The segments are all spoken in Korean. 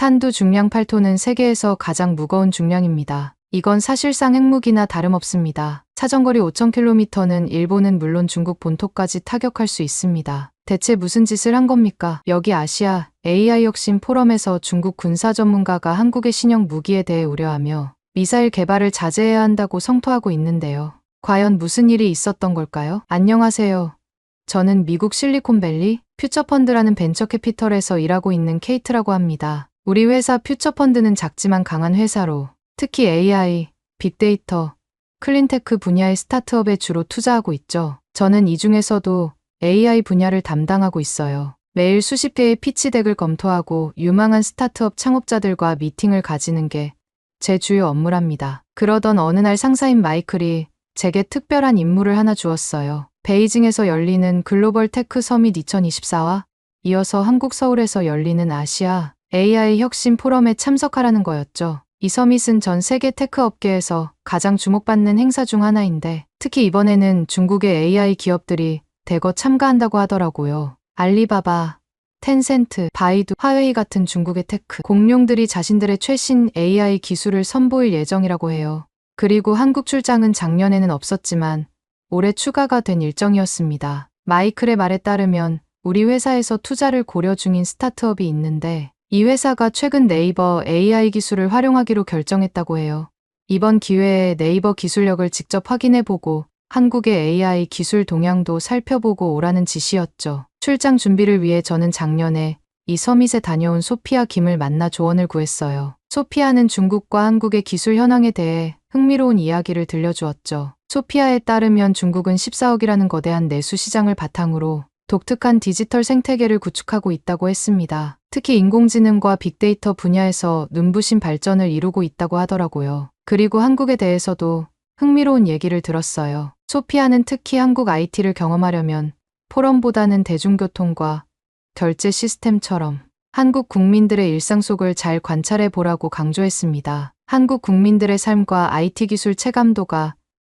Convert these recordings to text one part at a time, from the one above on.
탄두 중량 8톤은 세계에서 가장 무거운 중량입니다. 이건 사실상 핵무기나 다름없습니다. 사정거리 5,000km는 일본은 물론 중국 본토까지 타격할 수 있습니다. 대체 무슨 짓을 한 겁니까? 여기 아시아 AI 혁신 포럼에서 중국 군사 전문가가 한국의 신형 무기에 대해 우려하며 미사일 개발을 자제해야 한다고 성토하고 있는데요. 과연 무슨 일이 있었던 걸까요? 안녕하세요. 저는 미국 실리콘밸리 퓨처펀드라는 벤처 캐피털에서 일하고 있는 케이트라고 합니다. 우리 회사 퓨처펀드는 작지만 강한 회사로 특히 AI, 빅데이터, 클린테크 분야의 스타트업에 주로 투자하고 있죠. 저는 이 중에서도 AI 분야를 담당하고 있어요. 매일 수십 개의 피치덱을 검토하고 유망한 스타트업 창업자들과 미팅을 가지는 게 제 주요 업무랍니다. 그러던 어느 날 상사인 마이클이 제게 특별한 임무를 하나 주었어요. 베이징에서 열리는 글로벌 테크 서밋 2024와 이어서 한국 서울에서 열리는 아시아 AI 혁신 포럼에 참석하라는 거였죠. 이 서밋은 전 세계 테크 업계에서 가장 주목받는 행사 중 하나인데 특히 이번에는 중국의 AI 기업들이 대거 참가한다고 하더라고요. 알리바바, 텐센트, 바이두, 화웨이 같은 중국의 테크 공룡들이 자신들의 최신 AI 기술을 선보일 예정이라고 해요. 그리고 한국 출장은 작년에는 없었지만 올해 추가가 된 일정이었습니다. 마이클의 말에 따르면 우리 회사에서 투자를 고려 중인 스타트업이 있는데 이 회사가 최근 네이버 AI 기술을 활용하기로 결정했다고 해요. 이번 기회에 네이버 기술력을 직접 확인해보고 한국의 AI 기술 동향도 살펴보고 오라는 지시였죠. 출장 준비를 위해 저는 작년에 이 서밋에 다녀온 소피아 김을 만나 조언을 구했어요. 소피아는 중국과 한국의 기술 현황에 대해 흥미로운 이야기를 들려주었죠. 소피아에 따르면 중국은 14억이라는 거대한 내수 시장을 바탕으로 독특한 디지털 생태계를 구축하고 있다고 했습니다. 특히 인공지능과 빅데이터 분야에서 눈부신 발전을 이루고 있다고 하더라고요. 그리고 한국에 대해서도 흥미로운 얘기를 들었어요. 소피아는 특히 한국 IT를 경험하려면 포럼보다는 대중교통과 결제 시스템처럼 한국 국민들의 일상 속을 잘 관찰해 보라고 강조했습니다. 한국 국민들의 삶과 IT 기술 체감도가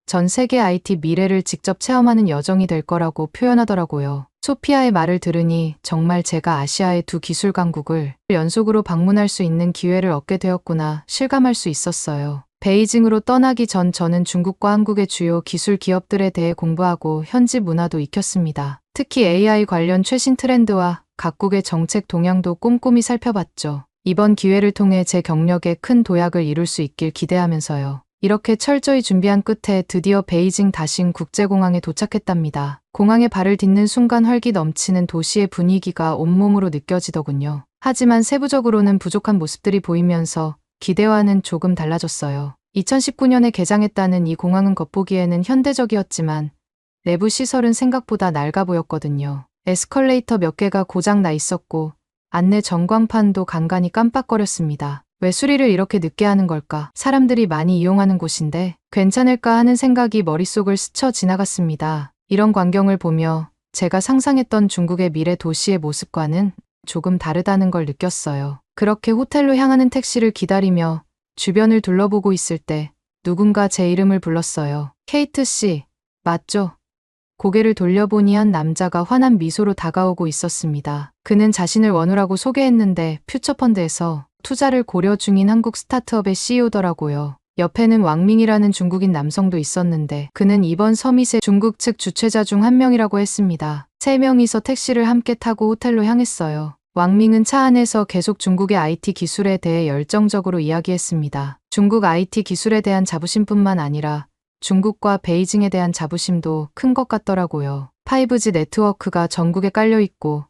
전 세계 IT 미래를 직접 체험하는 여정이 될 거라고 표현하더라고요. 소피아의 말을 들으니 정말 제가 아시아의 두 기술 강국을 연속으로 방문할 수 있는 기회를 얻게 되었구나 실감할 수 있었어요. 베이징으로 떠나기 전 저는 중국과 한국의 주요 기술 기업들에 대해 공부하고 현지 문화도 익혔습니다. 특히 AI 관련 최신 트렌드와 각국의 정책 동향도 꼼꼼히 살펴봤죠. 이번 기회를 통해 제 경력에 큰 도약을 이룰 수 있길 기대하면서요. 이렇게 철저히 준비한 끝에 드디어 베이징 다신 국제공항에 도착했답니다. 공항에 발을 딛는 순간 활기 넘치는 도시의 분위기가 온몸으로 느껴지더군요. 하지만 세부적으로는 부족한 모습들이 보이면서 기대와는 조금 달라졌어요. 2019년에 개장했다는 이 공항은 겉보기에는 현대적이었지만 내부 시설은 생각보다 낡아 보였거든요. 에스컬레이터 몇 개가 고장 나 있었고 안내 전광판도 간간히 깜빡거렸습니다. 왜 수리를 이렇게 늦게 하는 걸까? 사람들이 많이 이용하는 곳인데 괜찮을까 하는 생각이 머릿속을 스쳐 지나갔습니다. 이런 광경을 보며 제가 상상했던 중국의 미래 도시의 모습과는 조금 다르다는 걸 느꼈어요. 그렇게 호텔로 향하는 택시를 기다리며 주변을 둘러보고 있을 때 누군가 제 이름을 불렀어요. 케이트 씨, 맞죠? 고개를 돌려보니 한 남자가 환한 미소로 다가오고 있었습니다. 그는 자신을 원우라고 소개했는데 퓨처펀드에서 투자를 고려 중인 한국 스타트업의 CEO더라고요. 옆에는 왕밍이라는 중국인 남성도 있었는데 그는 이번 서밋의 중국 측 주최자 중 한 명이라고 했습니다. 세 명이서 택시를 함께 타고 호텔로 향했어요. 왕밍은 차 안에서 계속 중국의 IT 기술에 대해 열정적으로 이야기했습니다. 중국 IT 기술에 대한 자부심뿐만 아니라 중국과 베이징에 대한 자부심도 큰 것 같더라고요. 5G 네트워크가 전국에 깔려있고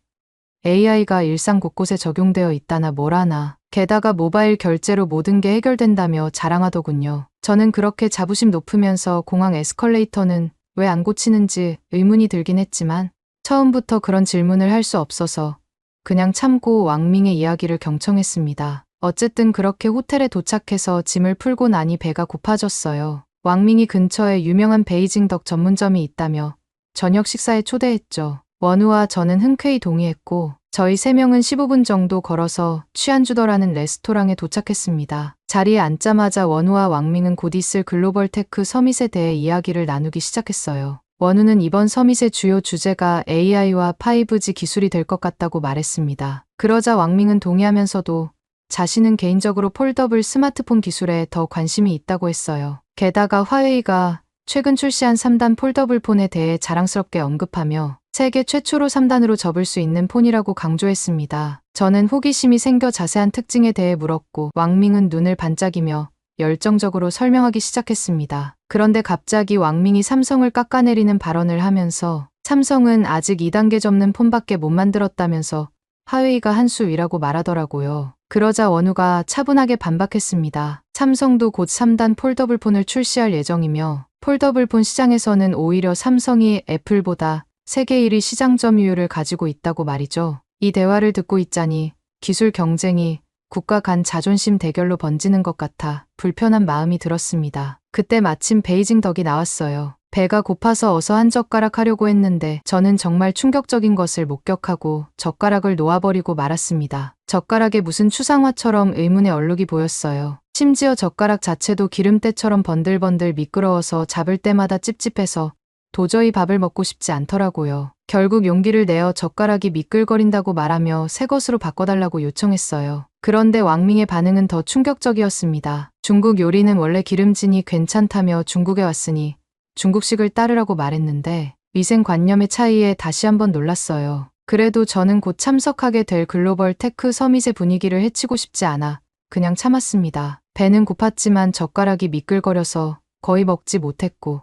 AI가 일상 곳곳에 적용되어 있다나 뭐라나 게다가 모바일 결제로 모든 게 해결된다며 자랑하더군요. 저는 그렇게 자부심 높으면서 공항 에스컬레이터는 왜 안 고치는지 의문이 들긴 했지만 처음부터 그런 질문을 할 수 없어서 그냥 참고 왕밍의 이야기를 경청했습니다. 어쨌든 그렇게 호텔에 도착해서 짐을 풀고 나니 배가 고파졌어요. 왕밍이 근처에 유명한 베이징 덕 전문점이 있다며 저녁 식사에 초대했죠. 원우와 저는 흔쾌히 동의했고 저희 3명은 15분 정도 걸어서 취안주더라는 레스토랑에 도착했습니다. 자리에 앉자마자 원우와 왕밍은 곧 있을 글로벌 테크 서밋에 대해 이야기를 나누기 시작했어요. 원우는 이번 서밋의 주요 주제가 AI와 5G 기술이 될 것 같다고 말했습니다. 그러자 왕밍은 동의하면서도 자신은 개인적으로 폴더블 스마트폰 기술에 더 관심이 있다고 했어요. 게다가 화웨이가 최근 출시한 3단 폴더블 폰에 대해 자랑스럽게 언급하며 세계 최초로 3단으로 접을 수 있는 폰이라고 강조했습니다. 저는 호기심이 생겨 자세한 특징에 대해 물었고 왕밍은 눈을 반짝이며 열정적으로 설명하기 시작했습니다. 그런데 갑자기 왕밍이 삼성을 깎아내리는 발언을 하면서 삼성은 아직 2단계 접는 폰밖에 못 만들었다면서 화웨이가 한 수 위라고 말하더라고요. 그러자 원우가 차분하게 반박했습니다. 삼성도 곧 3단 폴더블 폰을 출시할 예정이며 폴더블 폰 시장에서는 오히려 삼성이 애플보다 세계 1위 시장 점유율을 가지고 있다고 말이죠. 이 대화를 듣고 있자니 기술 경쟁이 국가 간 자존심 대결로 번지는 것 같아 불편한 마음이 들었습니다. 그때 마침 베이징 덕이 나왔어요. 배가 고파서 어서 한 젓가락 하려고 했는데 저는 정말 충격적인 것을 목격하고 젓가락을 놓아버리고 말았습니다. 젓가락에 무슨 추상화처럼 의문의 얼룩이 보였어요. 심지어 젓가락 자체도 기름때처럼 번들번들 미끄러워서 잡을 때마다 찝찝해서 도저히 밥을 먹고 싶지 않더라고요. 결국 용기를 내어 젓가락이 미끌거린다고 말하며 새 것으로 바꿔달라고 요청했어요. 그런데 왕밍의 반응은 더 충격적이었습니다. 중국 요리는 원래 기름지니 괜찮다며 중국에 왔으니 중국식을 따르라고 말했는데 위생관념의 차이에 다시 한번 놀랐어요. 그래도 저는 곧 참석하게 될 글로벌 테크 서밋의 분위기를 해치고 싶지 않아 그냥 참았습니다. 배는 고팠지만 젓가락이 미끌거려서 거의 먹지 못했고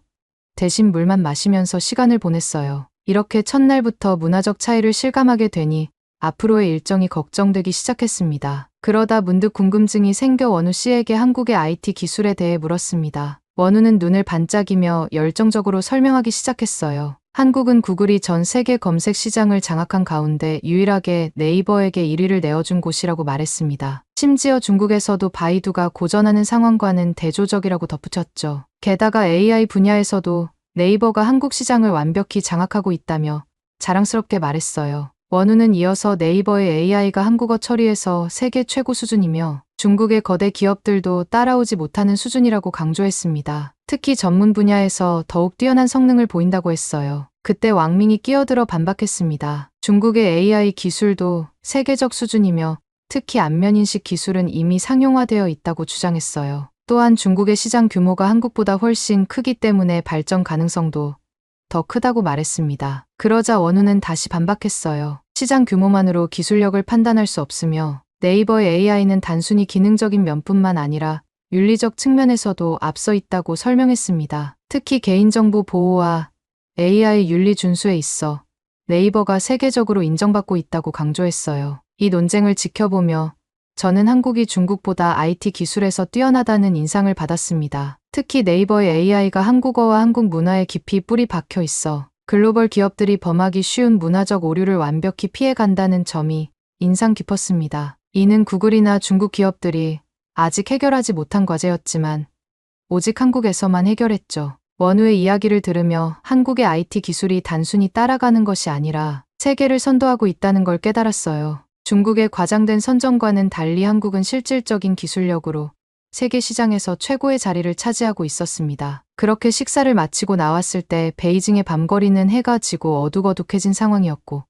대신 물만 마시면서 시간을 보냈어요. 이렇게 첫날부터 문화적 차이를 실감하게 되니 앞으로의 일정이 걱정되기 시작했습니다. 그러다 문득 궁금증이 생겨 원우 씨에게 한국의 IT 기술에 대해 물었습니다. 원우는 눈을 반짝이며 열정적으로 설명하기 시작했어요. 한국은 구글이 전 세계 검색 시장을 장악한 가운데 유일하게 네이버에게 1위를 내어준 곳이라고 말했습니다. 심지어 중국에서도 바이두가 고전하는 상황과는 대조적이라고 덧붙였죠. 게다가 AI 분야에서도 네이버가 한국 시장을 완벽히 장악하고 있다며 자랑스럽게 말했어요. 원우는 이어서 네이버의 AI가 한국어 처리에서 세계 최고 수준이며 중국의 거대 기업들도 따라오지 못하는 수준이라고 강조했습니다. 특히 전문 분야에서 더욱 뛰어난 성능을 보인다고 했어요. 그때 왕밍이 끼어들어 반박했습니다. 중국의 AI 기술도 세계적 수준이며 특히 안면인식 기술은 이미 상용화되어 있다고 주장했어요. 또한 중국의 시장 규모가 한국보다 훨씬 크기 때문에 발전 가능성도 더 크다고 말했습니다. 그러자 원우는 다시 반박했어요. 시장 규모만으로 기술력을 판단할 수 없으며 네이버의 AI는 단순히 기능적인 면뿐만 아니라 윤리적 측면에서도 앞서 있다고 설명했습니다. 특히 개인정보 보호와 AI 윤리 준수에 있어 네이버가 세계적으로 인정받고 있다고 강조했어요. 이 논쟁을 지켜보며 저는 한국이 중국보다 IT 기술에서 뛰어나다는 인상을 받았습니다. 특히 네이버의 AI가 한국어와 한국 문화에 깊이 뿌리 박혀 있어 글로벌 기업들이 범하기 쉬운 문화적 오류를 완벽히 피해간다는 점이 인상 깊었습니다. 이는 구글이나 중국 기업들이 아직 해결하지 못한 과제였지만 오직 한국에서만 해결했죠. 원우의 이야기를 들으며 한국의 IT 기술이 단순히 따라가는 것이 아니라 세계를 선도하고 있다는 걸 깨달았어요. 중국의 과장된 선전과는 달리 한국은 실질적인 기술력으로 세계 시장에서 최고의 자리를 차지하고 있었습니다. 그렇게 식사를 마치고 나왔을 때 베이징의 밤거리는 해가 지고 어둑어둑해진 상황이었고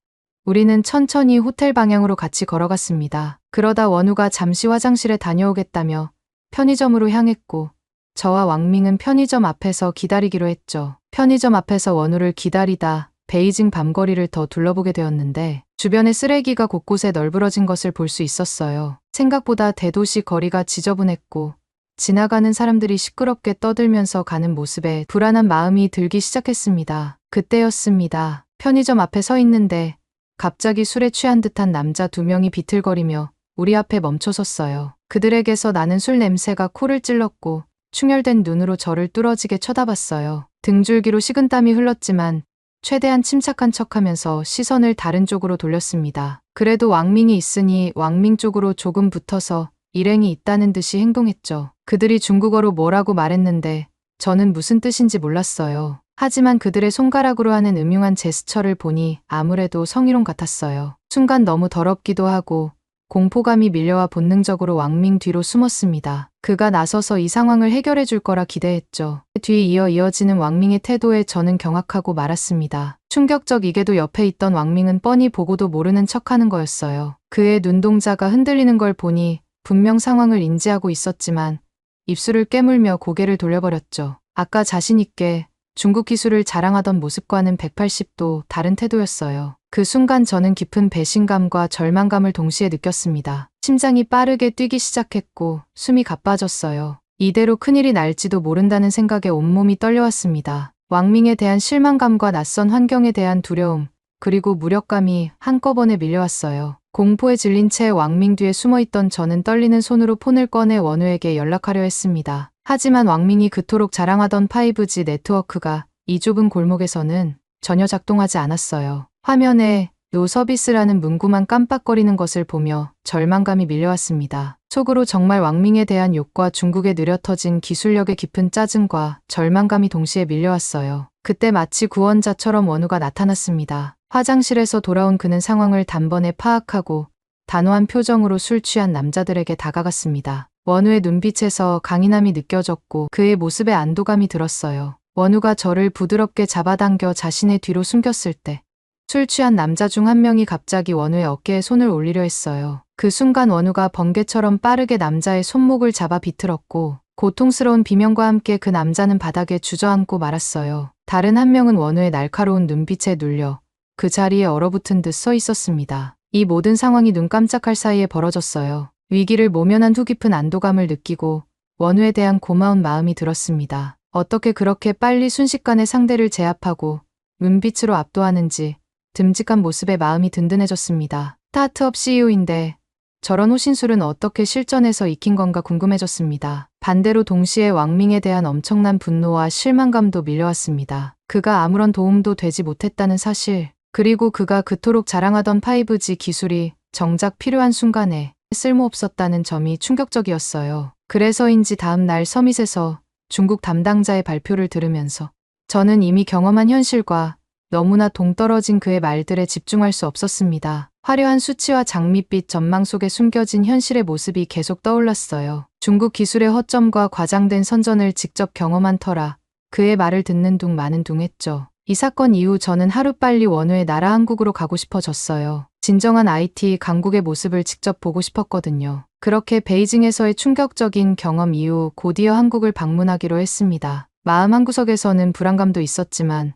우리는 천천히 호텔 방향으로 같이 걸어갔습니다. 그러다 원우가 잠시 화장실에 다녀오겠다며 편의점으로 향했고 저와 왕밍은 편의점 앞에서 기다리기로 했죠. 편의점 앞에서 원우를 기다리다 베이징 밤거리를 더 둘러보게 되었는데 주변에 쓰레기가 곳곳에 널브러진 것을 볼 수 있었어요. 생각보다 대도시 거리가 지저분했고 지나가는 사람들이 시끄럽게 떠들면서 가는 모습에 불안한 마음이 들기 시작했습니다. 그때였습니다. 편의점 앞에 서 있는데 갑자기 술에 취한 듯한 남자 2명이 비틀거리며 우리 앞에 멈춰섰어요. 그들에게서 나는 술 냄새가 코를 찔렀고 충혈된 눈으로 저를 뚫어지게 쳐다봤어요. 등줄기로 식은땀이 흘렀지만 최대한 침착한 척하면서 시선을 다른 쪽으로 돌렸습니다. 그래도 왕밍이 있으니 왕밍 쪽으로 조금 붙어서 일행이 있다는 듯이 행동했죠. 그들이 중국어로 뭐라고 말했는데 저는 무슨 뜻인지 몰랐어요. 하지만 그들의 손가락으로 하는 음흉한 제스처를 보니 아무래도 성희롱 같았어요. 순간 너무 더럽기도 하고 공포감이 밀려와 본능적으로 왕밍 뒤로 숨었습니다. 그가 나서서 이 상황을 해결해 줄 거라 기대했죠. 뒤에 이어지는 왕밍의 태도에 저는 경악하고 말았습니다. 충격적이게도 옆에 있던 왕밍은 뻔히 보고도 모르는 척하는 거였어요. 그의 눈동자가 흔들리는 걸 보니 분명 상황을 인지하고 있었지만 입술을 깨물며 고개를 돌려버렸죠. 아까 자신있게 중국 기술을 자랑하던 모습과는 180도 다른 태도였어요. 그 순간 저는 깊은 배신감과 절망감을 동시에 느꼈습니다. 심장이 빠르게 뛰기 시작했고 숨이 가빠졌어요. 이대로 큰일이 날지도 모른다는 생각에 온몸이 떨려왔습니다. 왕밍에 대한 실망감과 낯선 환경에 대한 두려움, 그리고 무력감이 한꺼번에 밀려왔어요. 공포에 질린 채 왕밍 뒤에 숨어있던 저는 떨리는 손으로 폰을 꺼내 원우에게 연락하려 했습니다. 하지만 왕밍이 그토록 자랑하던 5G 네트워크가 이 좁은 골목에서는 전혀 작동하지 않았어요. 화면에 노 서비스라는 문구만 깜빡거리는 것을 보며 절망감이 밀려왔습니다. 속으로 정말 왕밍에 대한 욕과 중국에 느려터진 기술력의 깊은 짜증과 절망감이 동시에 밀려왔어요. 그때 마치 구원자처럼 원우가 나타났습니다. 화장실에서 돌아온 그는 상황을 단번에 파악하고 단호한 표정으로 술 취한 남자들에게 다가갔습니다. 원우의 눈빛에서 강인함이 느껴졌고 그의 모습에 안도감이 들었어요. 원우가 저를 부드럽게 잡아당겨 자신의 뒤로 숨겼을 때 술 취한 남자 중 한 명이 갑자기 원우의 어깨에 손을 올리려 했어요. 그 순간 원우가 번개처럼 빠르게 남자의 손목을 잡아 비틀었고 고통스러운 비명과 함께 그 남자는 바닥에 주저앉고 말았어요. 다른 한 명은 원우의 날카로운 눈빛에 눌려 그 자리에 얼어붙은 듯 서 있었습니다. 이 모든 상황이 눈 깜짝할 사이에 벌어졌어요. 위기를 모면한 후 깊은 안도감을 느끼고 원우에 대한 고마운 마음이 들었습니다. 어떻게 그렇게 빨리 순식간에 상대를 제압하고 눈빛으로 압도하는지 듬직한 모습에 마음이 든든해졌습니다. 스타트업 CEO인데 저런 호신술은 어떻게 실전에서 익힌 건가 궁금해졌습니다. 반대로 동시에 왕밍에 대한 엄청난 분노와 실망감도 밀려왔습니다. 그가 아무런 도움도 되지 못했다는 사실, 그리고 그가 그토록 자랑하던 5G 기술이 정작 필요한 순간에 쓸모없었다는 점이 충격적이었어요. 그래서인지 다음 날 서밋에서 중국 담당자의 발표를 들으면서 저는 이미 경험한 현실과 너무나 동떨어진 그의 말들에 집중할 수 없었습니다. 화려한 수치와 장밋빛 전망 속에 숨겨진 현실의 모습이 계속 떠올랐어요. 중국 기술의 허점과 과장된 선전을 직접 경험한 터라 그의 말을 듣는 둥 마는 둥 했죠. 이 사건 이후 저는 하루빨리 원우의 나라 한국으로 가고 싶어졌어요. 진정한 IT 강국의 모습을 직접 보고 싶었거든요. 그렇게 베이징에서의 충격적인 경험 이후 곧이어 한국을 방문하기로 했습니다. 마음 한구석에서는 불안감도 있었지만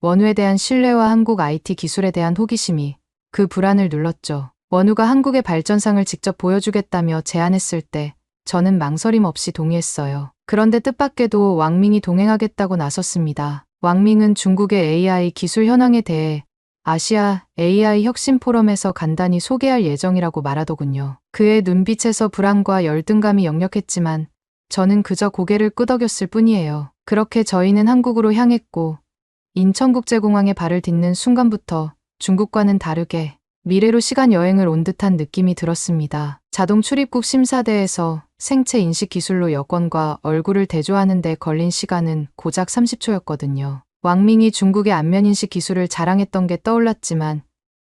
원우에 대한 신뢰와 한국 IT 기술에 대한 호기심이 그 불안을 눌렀죠. 원우가 한국의 발전상을 직접 보여주겠다며 제안했을 때 저는 망설임 없이 동의했어요. 그런데 뜻밖에도 왕밍이 동행하겠다고 나섰습니다. 왕밍은 중국의 AI 기술 현황에 대해 아시아 AI 혁신 포럼에서 간단히 소개할 예정이라고 말하더군요. 그의 눈빛에서 불안과 열등감이 역력했지만 저는 그저 고개를 끄덕였을 뿐이에요. 그렇게 저희는 한국으로 향했고 인천국제공항에 발을 딛는 순간부터 중국과는 다르게 미래로 시간 여행을 온 듯한 느낌이 들었습니다. 자동 출입국 심사대에서 생체 인식 기술로 여권과 얼굴을 대조하는 데 걸린 시간은 고작 30초였거든요. 왕밍이 중국의 안면인식 기술을 자랑했던 게 떠올랐지만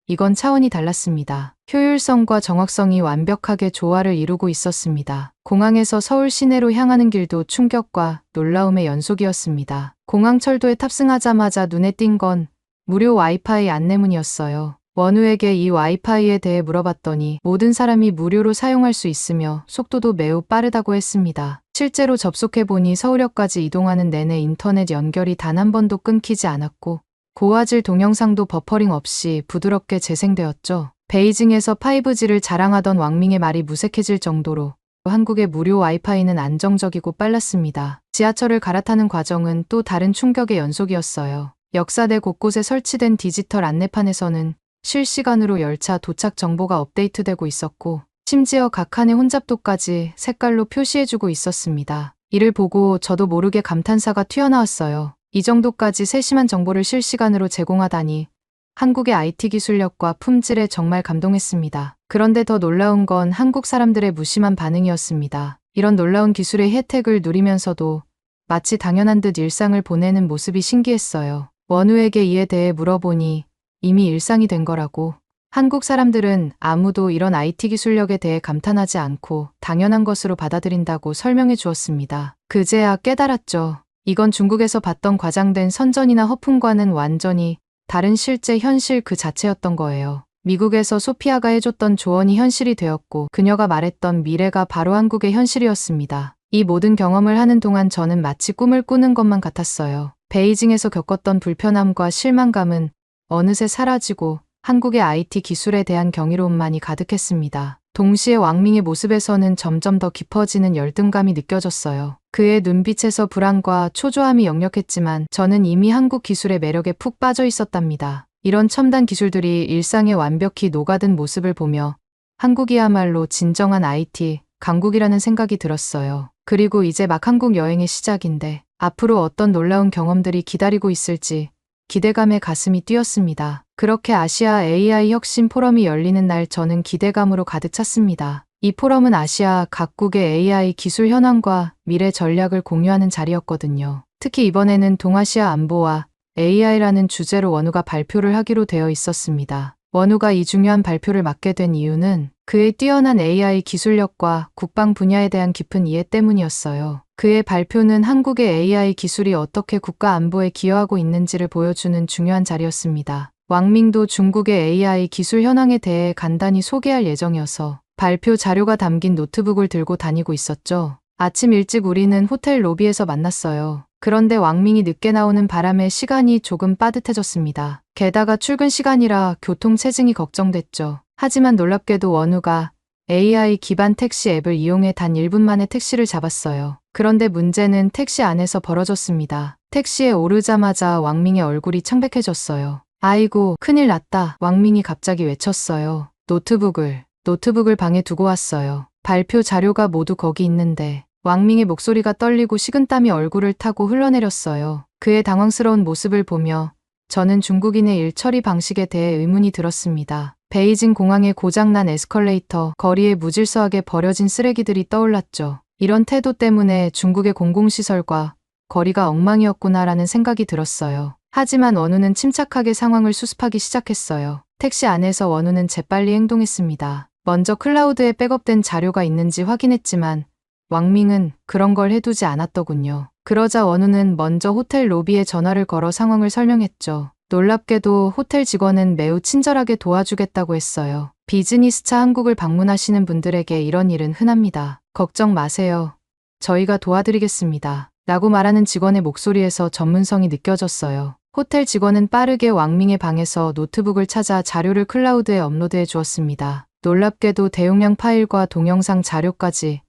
이건 차원이 달랐습니다. 효율성과 정확성이 완벽하게 조화를 이루고 있었습니다. 공항에서 서울 시내로 향하는 길도 충격과 놀라움의 연속이었습니다. 공항철도에 탑승하자마자 눈에 띈 건 무료 와이파이 안내문이었어요. 원우에게 이 와이파이에 대해 물어봤더니 모든 사람이 무료로 사용할 수 있으며 속도도 매우 빠르다고 했습니다. 실제로 접속해보니 서울역까지 이동하는 내내 인터넷 연결이 단 한 번도 끊기지 않았고 고화질 동영상도 버퍼링 없이 부드럽게 재생되었죠. 베이징에서 5G를 자랑하던 왕밍의 말이 무색해질 정도로 한국의 무료 와이파이는 안정적이고 빨랐습니다. 지하철을 갈아타는 과정은 또 다른 충격의 연속이었어요. 역사대 곳곳에 설치된 디지털 안내판에서는 실시간으로 열차 도착 정보가 업데이트되고 있었고 심지어 각 칸의 혼잡도까지 색깔로 표시해주고 있었습니다. 이를 보고 저도 모르게 감탄사가 튀어나왔어요. 이 정도까지 세심한 정보를 실시간으로 제공하다니 한국의 IT 기술력과 품질에 정말 감동했습니다. 그런데 더 놀라운 건 한국 사람들의 무심한 반응이었습니다. 이런 놀라운 기술의 혜택을 누리면서도 마치 당연한 듯 일상을 보내는 모습이 신기했어요. 원우에게 이에 대해 물어보니 이미 일상이 된 거라고. 한국 사람들은 아무도 이런 IT 기술력에 대해 감탄하지 않고 당연한 것으로 받아들인다고 설명해 주었습니다. 그제야 깨달았죠. 이건 중국에서 봤던 과장된 선전이나 허풍과는 완전히 다른 실제 현실 그 자체였던 거예요. 미국에서 소피아가 해줬던 조언이 현실이 되었고 그녀가 말했던 미래가 바로 한국의 현실이었습니다. 이 모든 경험을 하는 동안 저는 마치 꿈을 꾸는 것만 같았어요. 베이징에서 겪었던 불편함과 실망감은 어느새 사라지고 한국의 IT 기술에 대한 경이로움만이 가득했습니다. 동시에 왕밍의 모습에서는 점점 더 깊어지는 열등감이 느껴졌어요. 그의 눈빛에서 불안과 초조함이 역력했지만 저는 이미 한국 기술의 매력에 푹 빠져 있었답니다. 이런 첨단 기술들이 일상에 완벽히 녹아든 모습을 보며 한국이야말로 진정한 IT 강국이라는 생각이 들었어요. 그리고 이제 막 한국 여행의 시작인데 앞으로 어떤 놀라운 경험들이 기다리고 있을지 기대감에 가슴이 뛰었습니다. 그렇게 아시아 AI 혁신 포럼이 열리는 날 저는 기대감으로 가득 찼습니다. 이 포럼은 아시아 각국의 AI 기술 현황과 미래 전략을 공유하는 자리였거든요. 특히 이번에는 동아시아 안보와 AI라는 주제로 원우가 발표를 하기로 되어 있었습니다. 원우가 이 중요한 발표를 맡게 된 이유는 그의 뛰어난 AI 기술력과 국방 분야에 대한 깊은 이해 때문이었어요. 그의 발표는 한국의 AI 기술이 어떻게 국가 안보에 기여하고 있는지를 보여주는 중요한 자리였습니다. 왕밍도 중국의 AI 기술 현황에 대해 간단히 소개할 예정이어서 발표 자료가 담긴 노트북을 들고 다니고 있었죠. 아침 일찍 우리는 호텔 로비에서 만났어요. 그런데 왕밍이 늦게 나오는 바람에 시간이 조금 빠듯해졌습니다. 게다가 출근 시간이라 교통 체증이 걱정됐죠. 하지만 놀랍게도 원우가 AI 기반 택시 앱을 이용해 단 1분 만에 택시를 잡았어요. 그런데 문제는 택시 안에서 벌어졌습니다. 택시에 오르자마자 왕밍의 얼굴이 창백해졌어요. 아이고, 큰일 났다. 왕밍이 갑자기 외쳤어요. 노트북을 방에 두고 왔어요. 발표 자료가 모두 거기 있는데 왕밍의 목소리가 떨리고 식은땀이 얼굴을 타고 흘러내렸어요. 그의 당황스러운 모습을 보며 저는 중국인의 일 처리 방식에 대해 의문이 들었습니다. 베이징 공항에 고장난 에스컬레이터, 거리에 무질서하게 버려진 쓰레기들이 떠올랐죠. 이런 태도 때문에 중국의 공공시설과 거리가 엉망이었구나라는 생각이 들었어요. 하지만 원우는 침착하게 상황을 수습하기 시작했어요. 택시 안에서 원우는 재빨리 행동했습니다. 먼저 클라우드에 백업된 자료가 있는지 확인했지만 왕밍은 그런 걸 해두지 않았더군요. 그러자 원우는 먼저 호텔 로비에 전화를 걸어 상황을 설명했죠. 놀랍게도 호텔 직원은 매우 친절하게 도와주겠다고 했어요. 비즈니스차 한국을 방문하시는 분들에게 이런 일은 흔합니다. 걱정 마세요. 저희가 도와드리겠습니다. 라고 말하는 직원의 목소리에서 전문성이 느껴졌어요. 호텔 직원은 빠르게 왕밍의 방에서 노트북을 찾아 자료를 클라우드에 업로드해 주었습니다. 놀랍게도 대용량 파일과 동영상 자료까지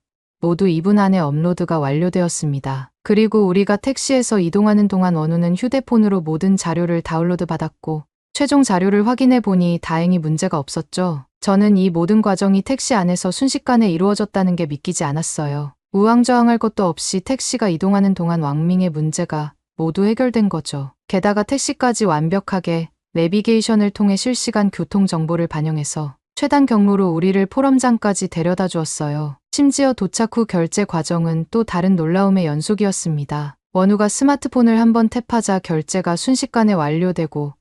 모두 2분 안에 업로드가 완료되었습니다. 그리고 우리가 택시에서 이동하는 동안 원우는 휴대폰으로 모든 자료를 다운로드 받았고 최종 자료를 확인해 보니 다행히 문제가 없었죠. 저는 이 모든 과정이 택시 안에서 순식간에 이루어졌다는 게 믿기지 않았어요. 우왕좌왕할 것도 없이 택시가 이동하는 동안 왕밍의 문제가 모두 해결된 거죠. 게다가 택시까지 완벽하게 내비게이션을 통해 실시간 교통 정보를 반영해서 최단 경로로 우리를 포럼장까지 데려다 주었어요. 심지어 도착 후 결제 과정은 또 다른 놀라움의 연속이었습니다. 원우가 스마트폰을 한번 탭하자 결제가 순식간에 완료되고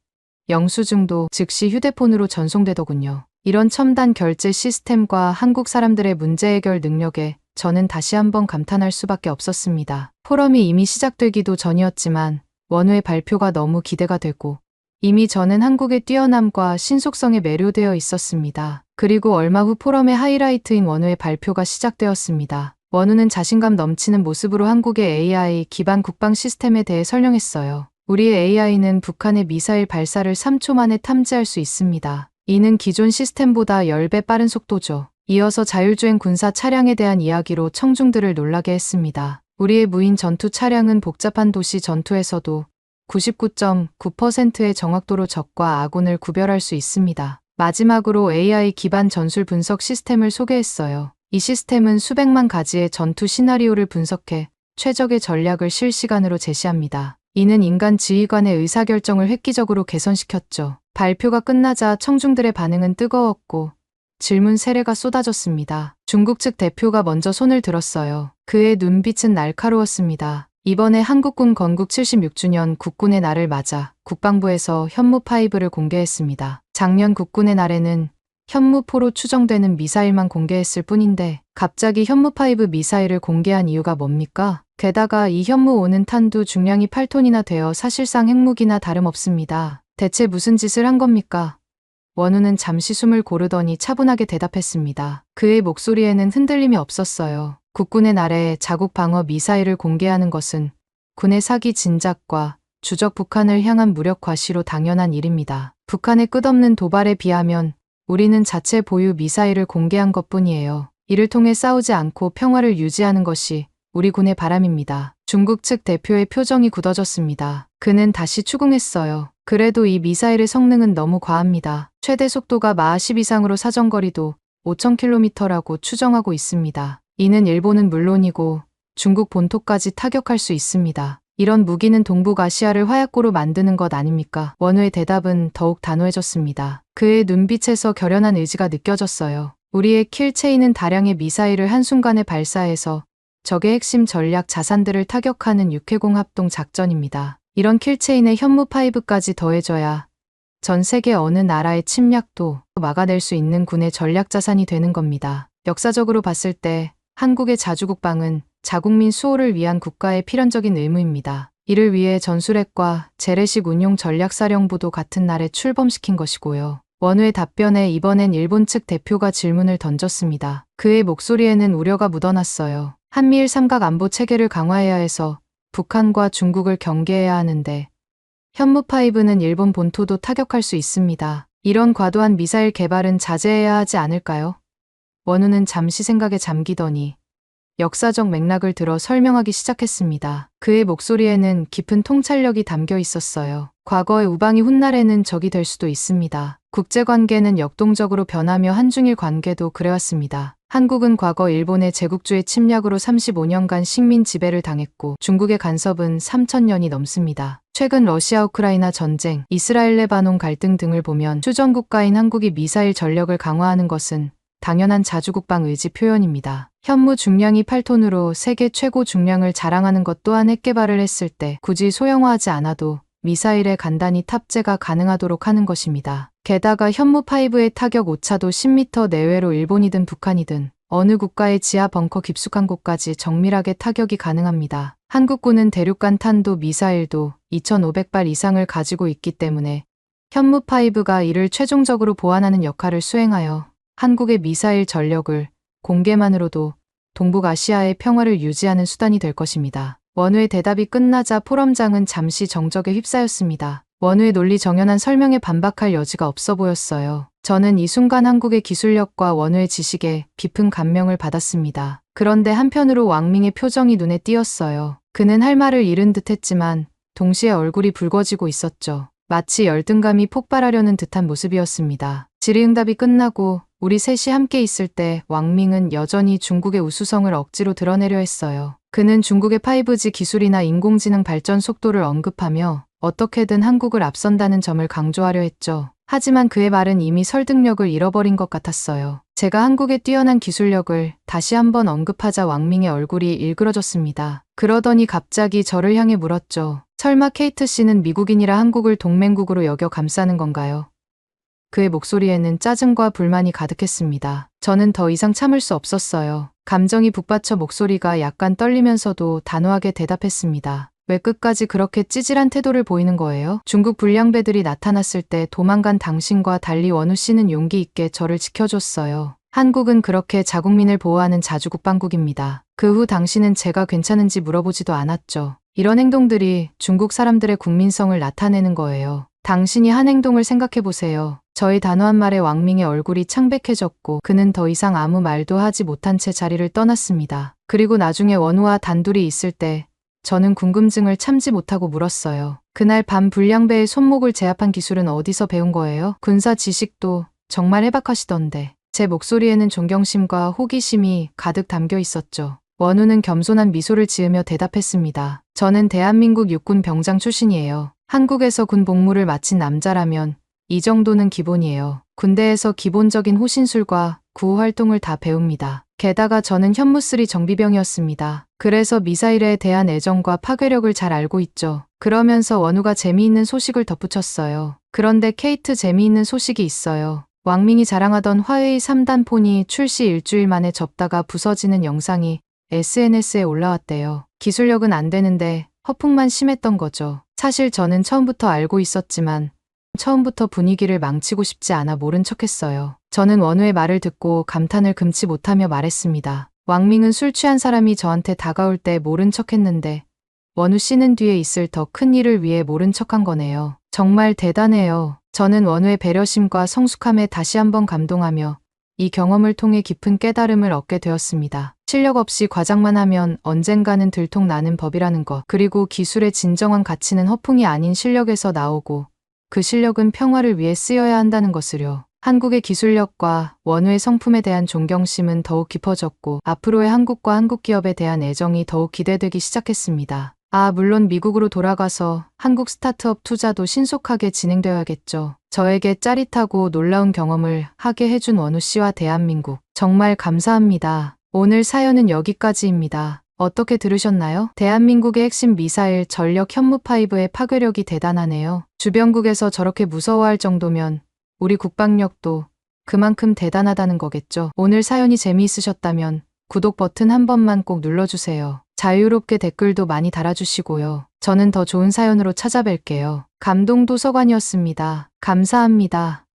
영수증도 즉시 휴대폰으로 전송되더군요. 이런 첨단 결제 시스템과 한국 사람들의 문제 해결 능력에 저는 다시 한번 감탄할 수밖에 없었습니다. 포럼이 이미 시작되기도 전이었지만 원우의 발표가 너무 기대가 되고 이미 저는 한국의 뛰어남과 신속성에 매료되어 있었습니다. 그리고 얼마 후 포럼의 하이라이트인 원우의 발표가 시작되었습니다. 원우는 자신감 넘치는 모습으로 한국의 AI 기반 국방 시스템에 대해 설명했어요. 우리의 AI는 북한의 미사일 발사를 3초 만에 탐지할 수 있습니다. 이는 기존 시스템보다 10배 빠른 속도죠. 이어서 자율주행 군사 차량에 대한 이야기로 청중들을 놀라게 했습니다. 우리의 무인 전투 차량은 복잡한 도시 전투에서도 99.9%의 정확도로 적과 아군을 구별할 수 있습니다. 마지막으로 AI 기반 전술 분석 시스템을 소개했어요. 이 시스템은 수백만 가지의 전투 시나리오를 분석해 최적의 전략을 실시간으로 제시합니다. 이는 인간 지휘관의 의사결정을 획기적으로 개선시켰죠. 발표가 끝나자 청중들의 반응은 뜨거웠고 질문 세례가 쏟아졌습니다. 중국 측 대표가 먼저 손을 들었어요. 그의 눈빛은 날카로웠습니다. 이번에 한국군 건국 76주년 국군의 날을 맞아 국방부에서 현무5를 공개했습니다. 작년 국군의 날에는 현무4로 추정되는 미사일만 공개했을 뿐인데 갑자기 현무5 미사일을 공개한 이유가 뭡니까? 게다가 이 현무5는 탄두 중량이 8톤이나 되어 사실상 핵무기나 다름없습니다. 대체 무슨 짓을 한 겁니까? 원우는 잠시 숨을 고르더니 차분하게 대답했습니다. 그의 목소리에는 흔들림이 없었어요. 국군의 날에 자국 방어 미사일을 공개하는 것은 군의 사기 진작과 주적 북한을 향한 무력 과시로 당연한 일입니다. 북한의 끝없는 도발에 비하면 우리는 자체 보유 미사일을 공개한 것뿐이에요. 이를 통해 싸우지 않고 평화를 유지하는 것이 우리 군의 바람입니다. 중국 측 대표의 표정이 굳어졌습니다. 그는 다시 추궁했어요. 그래도 이 미사일의 성능은 너무 과합니다. 최대 속도가 마하 10 이상으로 사정거리도 5,000km라고 추정하고 있습니다. 이는 일본은 물론이고 중국 본토까지 타격할 수 있습니다. 이런 무기는 동북아시아를 화약고로 만드는 것 아닙니까? 원우의 대답은 더욱 단호해졌습니다. 그의 눈빛에서 결연한 의지가 느껴졌어요. 우리의 킬체인은 다량의 미사일을 한순간에 발사해서 적의 핵심 전략 자산들을 타격하는 육해공 합동 작전입니다. 이런 킬체인에 현무5까지 더해져야 전 세계 어느 나라의 침략도 막아낼 수 있는 군의 전략 자산이 되는 겁니다. 역사적으로 봤을 때 한국의 자주국방은 자국민 수호를 위한 국가의 필연적인 의무입니다. 이를 위해 전술핵과 재래식 운용 전략사령부도 같은 날에 출범시킨 것이고요. 원우의 답변에 이번엔 일본 측 대표가 질문을 던졌습니다. 그의 목소리에는 우려가 묻어났어요. 한미일 삼각 안보 체계를 강화해야 해서 북한과 중국을 경계해야 하는데 현무5는 일본 본토도 타격할 수 있습니다. 이런 과도한 미사일 개발은 자제해야 하지 않을까요? 원우는 잠시 생각에 잠기더니 역사적 맥락을 들어 설명하기 시작했습니다. 그의 목소리에는 깊은 통찰력이 담겨 있었어요. 과거의 우방이 훗날에는 적이 될 수도 있습니다. 국제관계는 역동적으로 변하며 한중일 관계도 그래왔습니다. 한국은 과거 일본의 제국주의 침략으로 35년간 식민 지배를 당했고 중국의 간섭은 3,000년이 넘습니다. 최근 러시아 우크라이나 전쟁, 이스라엘 레바논 갈등 등을 보면 휴전국가인 한국이 미사일 전력을 강화하는 것은 당연한 자주국방 의지 표현입니다. 현무 중량이 8톤으로 세계 최고 중량을 자랑하는 것 또한 핵개발을 했을 때 굳이 소형화하지 않아도 미사일에 간단히 탑재가 가능하도록 하는 것입니다. 게다가 현무5의 타격 오차도 10m 내외로 일본이든 북한이든 어느 국가의 지하 벙커 깊숙한 곳까지 정밀하게 타격이 가능합니다. 한국군은 대륙간 탄도 미사일도 2,500발 이상을 가지고 있기 때문에 현무5가 이를 최종적으로 보완하는 역할을 수행하여 한국의 미사일 전력을 공개만으로도 동북아시아의 평화를 유지하는 수단이 될 것입니다. 원우의 대답이 끝나자 포럼장은 잠시 정적에 휩싸였습니다. 원우의 논리 정연한 설명에 반박할 여지가 없어 보였어요. 저는 이 순간 한국의 기술력과 원우의 지식에 깊은 감명을 받았습니다. 그런데 한편으로 왕밍의 표정이 눈에 띄었어요. 그는 할 말을 잃은 듯 했지만 동시에 얼굴이 붉어지고 있었죠. 마치 열등감이 폭발하려는 듯한 모습이었습니다. 질의응답이 끝나고 우리 셋이 함께 있을 때 왕밍은 여전히 중국의 우수성을 억지로 드러내려 했어요. 그는 중국의 5G 기술이나 인공지능 발전 속도를 언급하며 어떻게든 한국을 앞선다는 점을 강조하려 했죠. 하지만 그의 말은 이미 설득력을 잃어버린 것 같았어요. 제가 한국의 뛰어난 기술력을 다시 한번 언급하자 왕밍의 얼굴이 일그러졌습니다. 그러더니 갑자기 저를 향해 물었죠. 설마 케이트 씨는 미국인이라 한국을 동맹국으로 여겨 감싸는 건가요? 그의 목소리에는 짜증과 불만이 가득했습니다. 저는 더 이상 참을 수 없었어요. 감정이 북받쳐 목소리가 약간 떨리면서도 단호하게 대답했습니다. 왜 끝까지 그렇게 찌질한 태도를 보이는 거예요? 중국 불량배들이 나타났을 때 도망간 당신과 달리 원우 씨는 용기 있게 저를 지켜줬어요. 한국은 그렇게 자국민을 보호하는 자주국방국입니다. 그 후 당신은 제가 괜찮은지 물어보지도 않았죠. 이런 행동들이 중국 사람들의 국민성을 나타내는 거예요. 당신이 한 행동을 생각해보세요. 저의 단호한 말에 왕밍의 얼굴이 창백해졌고 그는 더 이상 아무 말도 하지 못한 채 자리를 떠났습니다. 그리고 나중에 원우와 단둘이 있을 때 저는 궁금증을 참지 못하고 물었어요. 그날 밤 불량배의 손목을 제압한 기술은 어디서 배운 거예요? 군사 지식도 정말 해박하시던데. 제 목소리에는 존경심과 호기심이 가득 담겨 있었죠. 원우는 겸손한 미소를 지으며 대답했습니다. 저는 대한민국 육군 병장 출신이에요. 한국에서 군 복무를 마친 남자라면 이 정도는 기본이에요. 군대에서 기본적인 호신술과 구호 활동을 다 배웁니다. 게다가 저는 현무3 정비병이었습니다. 그래서 미사일에 대한 애정과 파괴력을 잘 알고 있죠. 그러면서 원우가 재미있는 소식을 덧붙였어요. 그런데 케이트 재미있는 소식이 있어요. 왕밍이 자랑하던 화웨이 3단폰이 출시 일주일 만에 접다가 부서지는 영상이 SNS에 올라왔대요. 기술력은 안 되는데 허풍만 심했던 거죠. 사실 저는 처음부터 알고 있었지만 처음부터 분위기를 망치고 싶지 않아 모른 척했어요. 저는 원우의 말을 듣고 감탄을 금치 못하며 말했습니다. 왕밍은 술 취한 사람이 저한테 다가올 때 모른 척했는데 원우 씨는 뒤에 있을 더 큰 일을 위해 모른 척한 거네요. 정말 대단해요. 저는 원우의 배려심과 성숙함에 다시 한번 감동하며 이 경험을 통해 깊은 깨달음을 얻게 되었습니다. 실력 없이 과장만 하면 언젠가는 들통나는 법이라는 것, 그리고 기술의 진정한 가치는 허풍이 아닌 실력에서 나오고 그 실력은 평화를 위해 쓰여야 한다는 것을요. 한국의 기술력과 원우의 성품에 대한 존경심은 더욱 깊어졌고 앞으로의 한국과 한국 기업에 대한 애정이 더욱 기대되기 시작했습니다. 물론 미국으로 돌아가서 한국 스타트업 투자도 신속하게 진행되어야겠죠. 저에게 짜릿하고 놀라운 경험을 하게 해준 원우 씨와 대한민국 정말 감사합니다. 오늘 사연은 여기까지입니다. 어떻게 들으셨나요? 대한민국의 핵심 미사일 전력 현무5의 파괴력이 대단하네요. 주변국에서 저렇게 무서워할 정도면 우리 국방력도 그만큼 대단하다는 거겠죠. 오늘 사연이 재미있으셨다면 구독 버튼 한 번만 꼭 눌러주세요. 자유롭게 댓글도 많이 달아주시고요. 저는 더 좋은 사연으로 찾아뵐게요. 감동도서관이었습니다. 감사합니다.